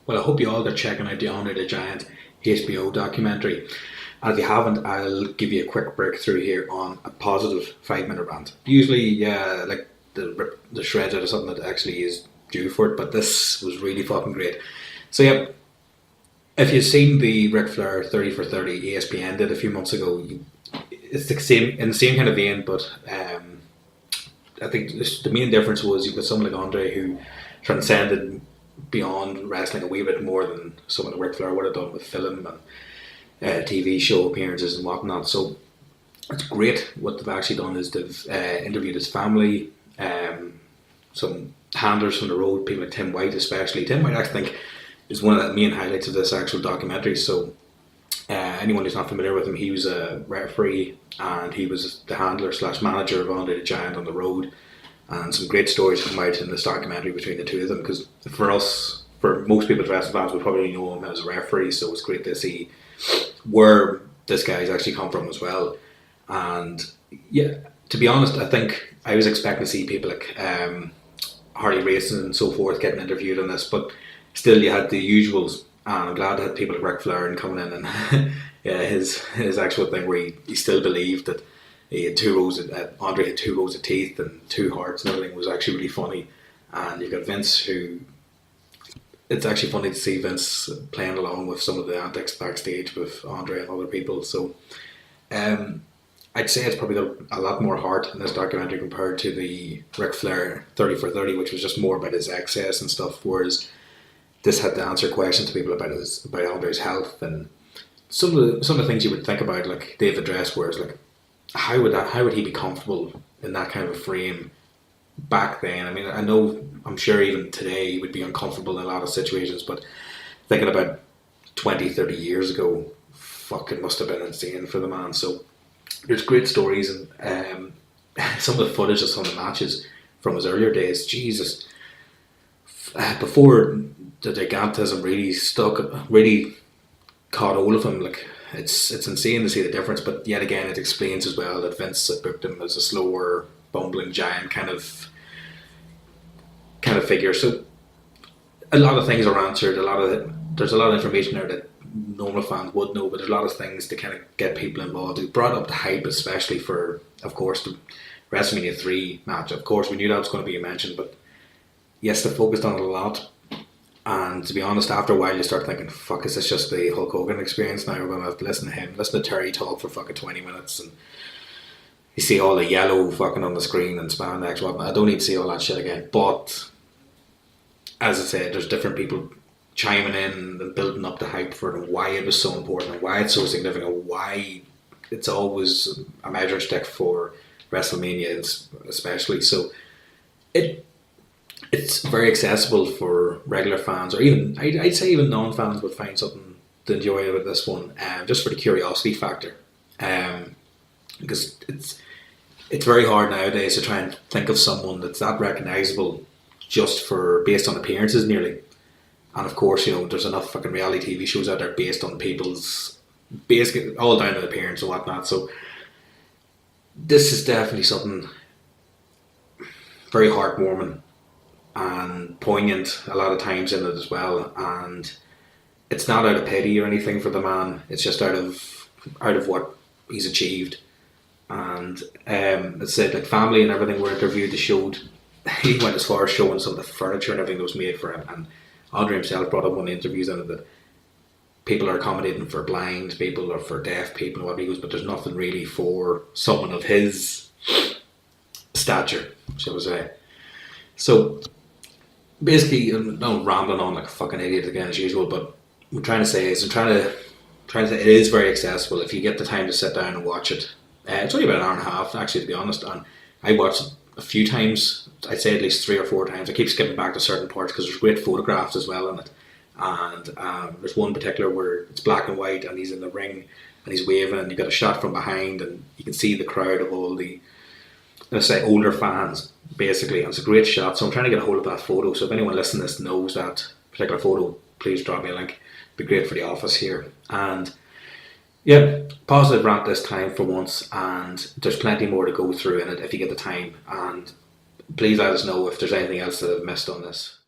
Well, I hope you all are checking out the Andre the Giant HBO documentary. And if you haven't, I'll give you a quick breakthrough here on a positive 5 minute rant. Usually, yeah, like the shreds out of something that actually is due for it, but this was really fucking great. So, yeah, if you've seen the Ric Flair 30 for 30 ESPN did a few months ago, it's the same in the same kind of vein, but I think the main difference was you've got someone like Andre who transcended beyond wrestling a wee bit more than someone like Ric Flair would have done with film and TV show appearances and whatnot. So it's great. What they've actually done is they've interviewed his family, some handlers from the road, people like Tim White especially. Tim White, I think, is one of the main highlights of this actual documentary. So anyone who's not familiar with him, he was a referee and he was the handler slash manager of Andre the Giant on the road. And some great stories come out in this documentary between the two of them. Because for us, for most people as wrestling fans, we probably know him as a referee. So it's great to see where this guy's actually come from as well. And yeah, to be honest, I think I was expecting to see people like Harley Race and so forth getting interviewed on this, but still you had the usuals. And I'm glad I had people like Ric Flair and coming in and yeah, his actual thing where he still believed that he had Andre had 2 rows of teeth and 2 hearts and everything was actually really funny. And you've got Vince who, it's actually funny to see Vince playing along with some of the antics backstage with Andre and other people. So I'd say it's probably got a lot more heart in this documentary compared to the Ric Flair 30 for 30, which was just more about his excess and stuff, whereas this had to answer questions to people about Andre's health and some of the things you would think about, like Dave addressed, whereas like how would he be comfortable in that kind of a frame back then? I mean, I'm sure even today he would be uncomfortable in a lot of situations, but thinking about 20, 30 years ago, fuck, it must have been insane for the man. So there's great stories and some of the footage of some of the matches from his earlier days, Jesus, before the gigantism really caught hold of him, like it's insane to see the difference. But yet again, it explains as well that Vince had booked him as a slower, bumbling giant kind of figure. So a lot of things are answered. There's a lot of information there that normal fans would know, but there's a lot of things to kind of get people involved. It brought up the hype, especially for, of course, the WrestleMania 3 match. Of course, we knew that was going to be mentioned, but yes, they focused on it a lot. And to be honest, after a while you start thinking, fuck, is this just the Hulk Hogan experience now? We're going to have to listen to him, listen to Terry talk for fucking 20 minutes and you see all the yellow fucking on the screen and spandex, whatnot. I don't need to see all that shit again. But as I said, there's different people chiming in and building up the hype for it and why it was so important and why it's so significant, why it's always a measure stick for WrestleMania especially. So it's very accessible for regular fans, or even I'd say even non-fans would find something to enjoy about this one, just for the curiosity factor. Because it's very hard nowadays to try and think of someone that's that recognisable just for based on appearances nearly. And of course, there's enough fucking reality TV shows out there based on people's basically all down to appearance and whatnot. So this is definitely something very heartwarming and poignant a lot of times in it as well. And it's not out of pity or anything for the man. It's just out of what he's achieved. And as I said, like family and everything were interviewed. They showed he went as far as showing some of the furniture and everything that was made for him. And Andre himself brought up one of the interviews in it that people are accommodating for blind people or for deaf people and what he goes, but there's nothing really for someone of his stature, shall we say. So basically, I'm not rambling on like a fucking idiot again as usual, but what I'm trying to say is it is very accessible if you get the time to sit down and watch it. It's only about an hour and a half, actually, to be honest, and I watched it a few times. I'd say at least 3 or 4 times. I keep skipping back to certain parts because there's great photographs as well in it. And there's one particular where it's black and white and he's in the ring and he's waving and you've got a shot from behind and you can see the crowd of all the, let's say, older fans basically, and it's a great shot. So I'm trying to get a hold of that photo, so if anyone listening to this knows that particular photo, please drop me a link. It'd be great for the office here. And yeah, positive rant this time for once, and there's plenty more to go through in it if you get the time, and please let us know if there's anything else that I've missed on this.